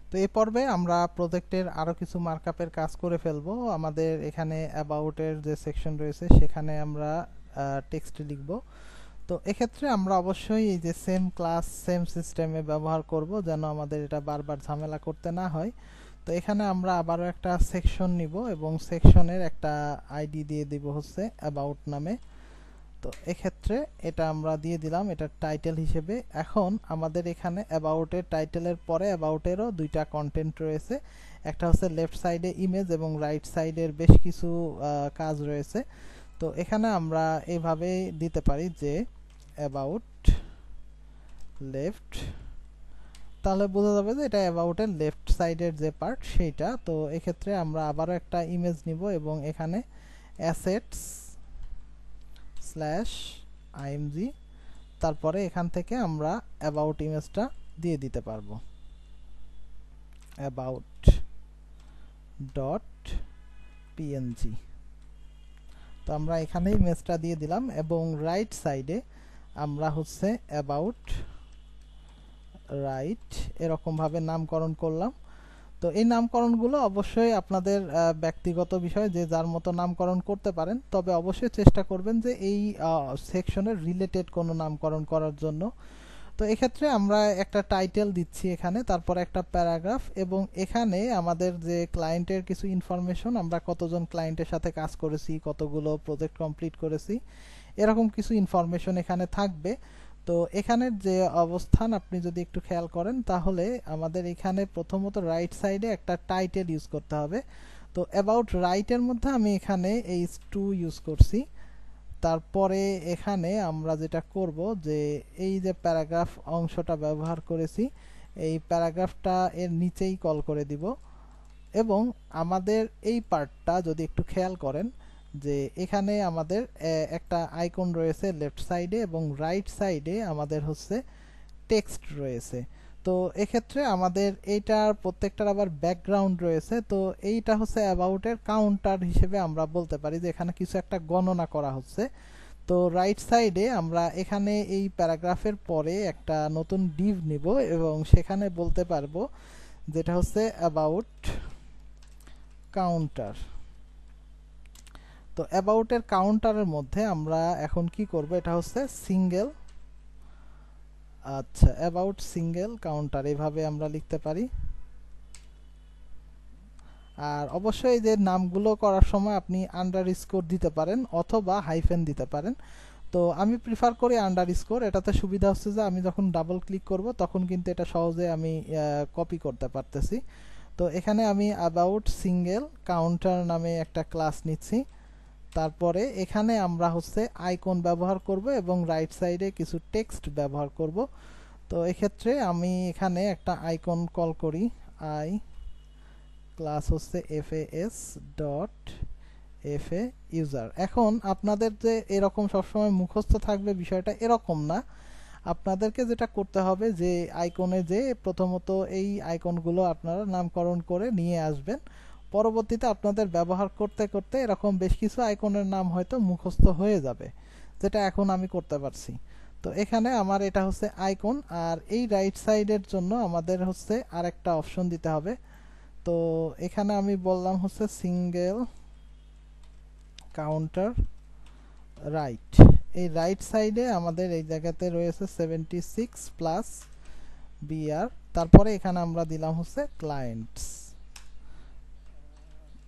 তো এই পর্বে আমরা প্রজেক্টের আরো কিছু মার্কআপের কাজ করে ফেলবো। আমাদের এখানে অ্যাবাউট এর যে সেকশন রয়েছে সেখানে আমরা টেক্সট লিখব। তো এক্ষেত্রে আমরা অবশ্যই এই যে সেম ক্লাস সেম সিস্টেমে ব্যবহার করব, যেন আমাদের এটা বারবার ঝামেলা করতে না হয়। তো এখানে আমরা আবারও একটা সেকশন নিব এবং সেকশনের একটা আইডি দিয়ে দিব হচ্ছে অ্যাবাউট নামে। তো এক্ষেত্রে এটা আমরা দিয়ে দিলাম এটা টাইটেল হিসেবে। এখন আমাদের এখানে অ্যাবাউট এর টাইটেলের পরে অ্যাবাউট এরও দুইটা কন্টেন্ট রয়েছে, একটা হচ্ছে লেফট সাইডে ইমেজ এবং রাইট সাইডের বেশ কিছু কাজ রয়েছে। তো এখানে আমরা এইভাবে দিতে পারি যে অ্যাবাউট লেফট, তাহলে বোঝা যাবে যে এটা অ্যাবাউট এর লেফট সাইডের যে পার্ট সেইটা। তো এক্ষেত্রে আমরা আবারও একটা ইমেজ নিব এবং এখানে অ্যাসেটস স্ল্যাশ আইএমজি, তারপরে এখান থেকে আমরা অ্যাবাউট ইমেজটা দিয়ে দিতে পারবো অ্যাবাউট ডট পিএনজি। তো আমরা এখানে ইমেজটা দিয়ে দিলাম এবং রাইট সাইডে আমরা হচ্ছে অ্যাবাউট রাইট এরকম ভাবে নামকরণ করলাম। তো এই নামকরণগুলো অবশ্যই আপনাদের ব্যক্তিগত বিষয়, যে যার মতো নামকরণ করতে পারেন, তবে অবশ্যই চেষ্টা করবেন যে এই সেকশনের রিলেটেড কোনো নামকরণ করার জন্য। তো এক্ষেত্রে আমরা একটা টাইটেল দিচ্ছি এখানে, তারপর একটা প্যারাগ্রাফ, এবং এখানে আমাদের যে ক্লায়েন্টের কিছু ইনফরমেশন, আমরা কতজন ক্লায়েন্টের সাথে কাজ করেছি, কতগুলো প্রজেক্ট কমপ্লিট করেছি, এরকম কিছু ইনফরমেশন এখানে থাকবে। তো এখানের যে অবস্থান আপনি যদি একটু খেয়াল করেন, তাহলে আমাদের এখানে প্রথমত রাইট সাইডে একটা টাইটেল ইউজ করতে হবে। তো অ্যাবাউট রাইটের মধ্যে আমি এখানে H2 ইউজ করছি। তারপরে এখানে আমরা যেটা করব যে এই যে প্যারাগ্রাফ অংশটা ব্যবহার করেছি, এই প্যারাগ্রাফটা এর নিচেই কল করে দিব। এবং আমাদের এই পার্টটা যদি একটু খেয়াল করেন, যে এখানে আমাদের একটা আইকন রয়েছে লেফট সাইডে এবং রাইট সাইডে আমাদের হচ্ছে টেক্সট রয়েছে। তো এক্ষেত্রে আমাদের এইটার প্রত্যেকটার আবার ব্যাকগ্রাউন্ড রয়েছে। তো এইটা হচ্ছে অ্যাবাউটের কাউন্টার হিসেবে আমরা বলতে পারি যে এখানে কিছু একটা গণনা করা হচ্ছে। তো রাইট সাইডে আমরা এখানে এই প্যারাগ্রাফের পরে একটা নতুন ডিভ নিব এবং সেখানে বলতে পারবো যেটা হচ্ছে অ্যাবাউট কাউন্টার। তো অ্যাবাউটের কাউন্টারের মধ্যে আমরা এখন কি করব, এটা হচ্ছে সিঙ্গেল, আচ্ছা অ্যাবাউট সিঙ্গেল কাউন্টার এইভাবে আমরা লিখতে পারি। আর অবশ্যই যে নামগুলো করার সময় আপনি আন্ডারস্কোর দিতে পারেন অথবা হাইফেন দিতে পারেন। তো আমি প্রিফার করি আন্ডারস্কোর, এটাতে সুবিধা হচ্ছে যে আমি যখন ডাবল ক্লিক করব তখন কিন্তু এটা সহজে আমি কপি করতে পারতেছি। তো এখানে আমি অ্যাবাউট সিঙ্গেল কাউন্টার নামে একটা ক্লাস নিচ্ছি। তারপরে এখানে আমরা হচ্ছে আইকন ব্যবহার করব এবং রাইট সাইডে কিছু টেক্সট ব্যবহার করব। তো এক্ষেত্রে আমি এখানে একটা আইকন কল করি, আই ক্লাস হচ্ছে fas ডট fa ইউজার। এখন আপনাদের যে এরকম সবসময় মুখস্থ থাকবে বিষয়টা এরকম না, আপনাদেরকে যেটা করতে হবে যে আইকনে যে প্রথমত এই আইকনগুলো আপনারা নামকরণ করে নিয়ে আসবেন। পরবর্তীতে আপনাদের ব্যবহার করতে করতে এরকম বেশ কিছু আইকনের নাম হয়তো মুখস্থ হয়ে যাবে, যেটা এখন আমি করতে পারছি। তো এখানে আমার এটা হচ্ছে আইকন, আর এই রাইট সাইডের জন্য আমাদের হচ্ছে আরেকটা অপশন দিতে হবে। তো এখানে আমি বললাম হচ্ছে সিঙ্গেল কাউন্টার রাইট। এই রাইট সাইডে আমাদের এই জায়গাতে রয়েছে 76 প্লাস বিআর, তারপরে এখানে আমরা দিলাম হচ্ছে ক্লায়েন্টস।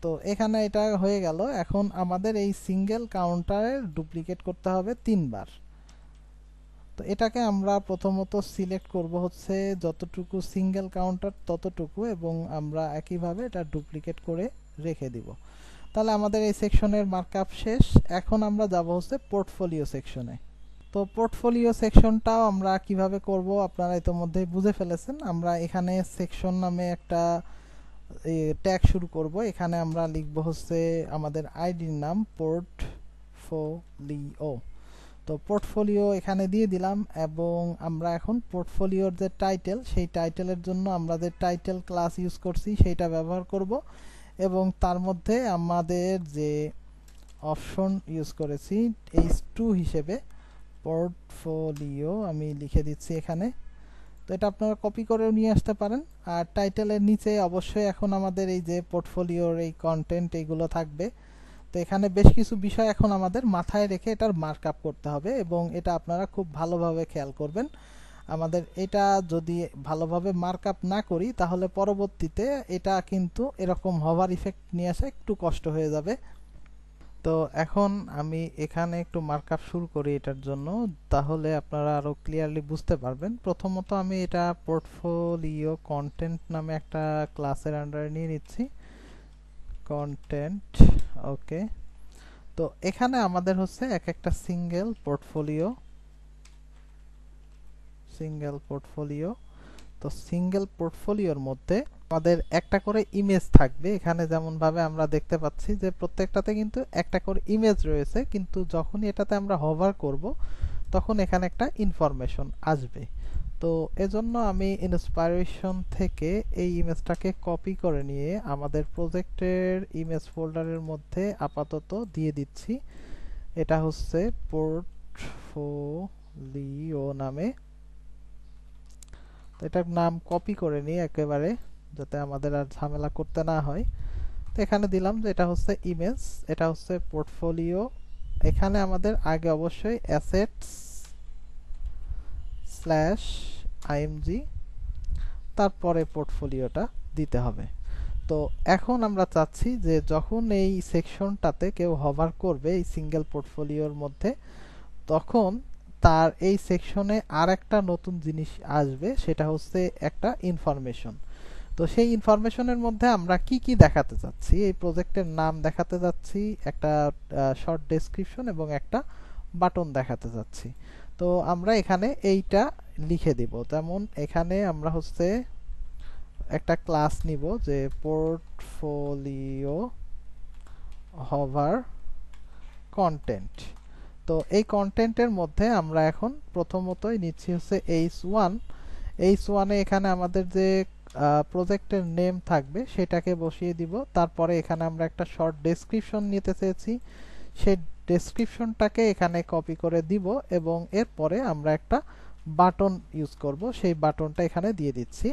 তো এখানে এটা হয়ে গেল। এখন আমাদের এই সিঙ্গেল কাউন্টারের ডুপ্লিকেট করতে হবে 3 বার। তো এটাকে আমরা প্রথমত সিলেক্ট করব হচ্ছে যতটুকু সিঙ্গেল কাউন্টার ততটুকু, এবং আমরা একইভাবে এটা ডুপ্লিকেট করে রেখে দিব। তাহলে আমাদের এই সেকশনের মার্কআপ শেষ। এখন আমরা যাব হচ্ছে পোর্টফোলিও সেকশনে। তো পোর্টফোলিও সেকশনটাও আমরা কিভাবে করব আপনারা ইতিমধ্যেই বুঝে ফেলেছেন। আমরা এখানে সেকশন নামে একটা ট্যাগ শুরু করব। এখানে আমরা লিখব হচ্ছে আমাদের আইডির নাম পোর্টফোলিও। তো পোর্টফোলিও এখানে দিয়ে দিলাম এবং আমরা এখন পোর্টফোলিওর যে টাইটেল, সেই টাইটেলের জন্য আমরা যে টাইটেল ক্লাস ইউজ করছি সেইটা ব্যবহার করব এবং তার মধ্যে আমাদের যে অপশন ইউজ করেছি H2 হিসেবে পোর্টফোলিও আমি লিখে দিচ্ছি এখানে। তো এটা আপনারা কপি করেও নিয়ে আসতে পারেন। আর টাইটেলের নিচে অবশ্যই এখন আমাদের এই যে পোর্টফোলিওর এই কন্টেন্ট এইগুলো থাকবে। তো এখানে বেশ কিছু বিষয় এখন আমাদের মাথায় রেখে এটার মার্কআপ করতে হবে, এবং এটা আপনারা খুব ভালোভাবে খেয়াল করবেন। আমাদের এটা যদি ভালোভাবে মার্কআপ না করি তাহলে পরবর্তীতে এটা কিন্তু এরকম হভার ইফেক্ট নিয়ে আসা একটু কষ্ট হয়ে যাবে। তো এখন আমি এখানে একটু মার্কআপ শুরু করি এটার জন্য, তাহলে আপনারা আরো ক্লিয়ারলি বুঝতে পারবেন। প্রথমত আমি এটা পোর্টফোলিও কন্টেন্ট নামে একটা ক্লাসের আন্ডারে নিয়ে নিচ্ছি, কন্টেন্ট। ওকে, তো এখানে আমাদের হচ্ছে এক একটা সিঙ্গেল পোর্টফোলিও। তো সিঙ্গেল পোর্টফোলিওর মধ্যে আমাদের একটা করে ইমেজ থাকবে। এখানে যেমন ভাবে আমরা দেখতে পাচ্ছি যে প্রত্যেকটাতে কিন্তু একটা করে ইমেজ রয়েছে, কিন্তু যখনই এটাতে আমরা হোভার করব তখন এখানে একটা ইনফরমেশন আসবে। তো এজন্য আমি ইন্সপাইরেশন থেকে এই ইমেজটাকে কপি করে নিয়ে আমাদের প্রজেক্টের ইমেজ ফোল্ডারের মধ্যে আপাতত দিয়ে দিচ্ছি। এটা হচ্ছে পোর্টফোলিও নামে। তো এটার নাম কপি করে নিই একেবারে, যাতে আমাদের আর ঝামেলা করতে না হয়। তো এখানে দিলাম যে এটা হচ্ছে ইমেজ, এটা হচ্ছে পোর্টফোলিও। এখানে আমাদের আগে অবশ্যই assets/img, তারপরে পোর্টফোলিওটা দিতে হবে। তো এখন আমরা চাচ্ছি যে যখন এই সেকশনটাতে কেউ হোভার করবে এই সিঙ্গেল পোর্টফোলিওর মধ্যে, তখন তার এই সেকশনে আর একটা নতুন জিনিস আসবে, সেটা হচ্ছে একটা ইনফরমেশন। তো সেই ইনফরমেশনের মধ্যে আমরা কি কি দেখাতে যাচ্ছি, এই প্রজেক্টের নাম দেখাতে যাচ্ছি, একটা শর্ট ডেসক্রিপশন এবং একটা বাটন দেখাতে যাচ্ছি। তো আমরা এখানে এইটা লিখে দিব। যেমন এখানে আমরা হচ্ছে একটা ক্লাস নিব যে পোর্টফোলিও হোভার কন্টেন্ট। তো এই কন্টেন্টের মধ্যে আমরা এখন প্রথমতই নিচ্ছি হচ্ছে h1 এ এখানে আমাদের যে প্রজেক্টের নেম থাকবে সেটাকে বসিয়ে দিব। তারপরে এখানে আমরা একটা শর্ট ডেসক্রিপশন নিতে চেয়েছি, সেই ডেসক্রিপশনটাকে এখানে কপি করে দিব, এবং এরপরে আমরা একটা বাটন ইউজ করব, সেই বাটনটা এখানে দিয়ে দিচ্ছি।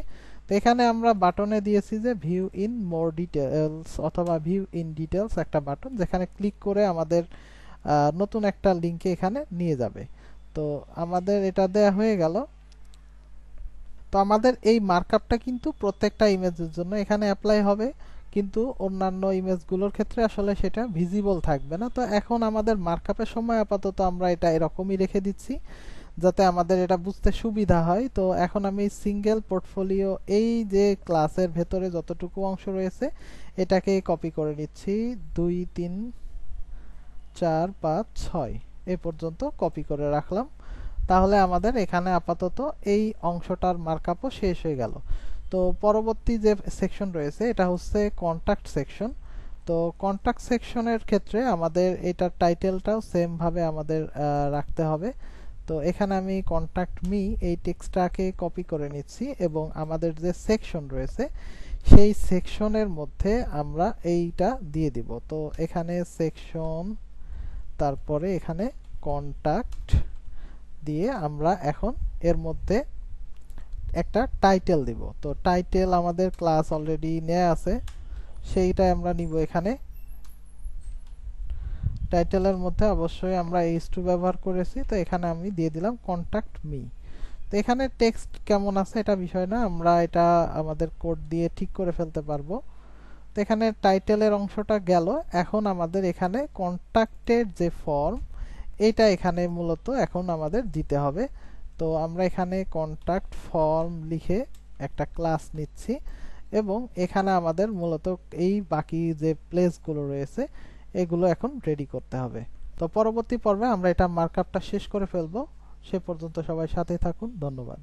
তো এখানে আমরা বাটনে দিয়েছি যে ভিউ ইন মোর ডিটেলস অথবা ভিউ ইন ডিটেলস, একটা বাটন যেখানে ক্লিক করে আমাদের নতুন একটা লিংকে এখানে নিয়ে যাবে। তো আমাদের এটা দেয়া হয়ে গেল। তো আমাদের এই মার্কআপটা কিন্তু প্রত্যেকটা ইমেজের জন্য এখানে অ্যাপ্লাই হবে, কিন্তু অন্যান্য ইমেজগুলোর ক্ষেত্রে আসলে সেটা ভিজিবল থাকবে না। তো এখন আমাদের মার্কআপের সময় আপাতত আমরা এটা এরকমই রেখে দিচ্ছি যাতে আমাদের এটা বুঝতে সুবিধা হয়। তো এখন আমি সিঙ্গেল পোর্টফোলিও এই যে ক্লাসের ভেতরে যতটুকু অংশ রয়েছে এটাকে কপি করে নিচ্ছি, 2 3 4 5 6 এই পর্যন্ত কপি করে রাখলাম। তাহলে আমাদের এখানে আপাতত এই অংশটার মার্কআপও শেষ হয়ে গেল। তো পরবর্তী যে সেকশন রয়েছে এটা হচ্ছে কন্টাক্ট সেকশন। তো কন্টাক্ট সেকশনের ক্ষেত্রে আমাদের এটার টাইটেলটাও সেম ভাবে আমাদের রাখতে হবে। তো এখানে আমি কন্টাক্ট মি এই টেক্সটটাকে কপি করে নিচ্ছি, এবং আমাদের যে সেকশন রয়েছে সেই সেকশনের মধ্যে আমরা এইটা দিয়ে দিব। তো এখানে সেকশন, তারপরে এখানে কন্টাক্ট দিয়ে আমরা এখন এর মধ্যে একটা টাইটেল দিব। তো টাইটেল আমাদের ক্লাস অলরেডি নেওয়া আছে, সেইটা আমরা নিব। এখানে টাইটেলের মধ্যে অবশ্যই আমরা h2 ব্যবহার করেছি, তো এখানে আমি দিয়ে দিলাম কন্টাক্ট মি। তো এখানে টেক্সট কেমন আছে এটা বিষয় না, আমরা এটা আমাদের কোড দিয়ে ঠিক করে ফেলতে পারবো। তো এখানে টাইটেলের অংশটা গেল। এখন আমাদের এখানে কন্টাক্টের যে ফর্ম এটা এখানে মূলত এখন আমাদের দিতে হবে। তো আমরা এখানে কন্টাক্ট ফর্ম লিখে একটা ক্লাস নিচ্ছি, এবং এখানে আমাদের মূলত এই বাকি যে প্লেসগুলো রয়েছে এগুলো এখন রেডি করতে হবে। তো পরবর্তী পর্বে আমরা এটা মার্কআপটা শেষ করে ফেলবো। সে পর্যন্ত সবাই সাথে থাকুন, ধন্যবাদ।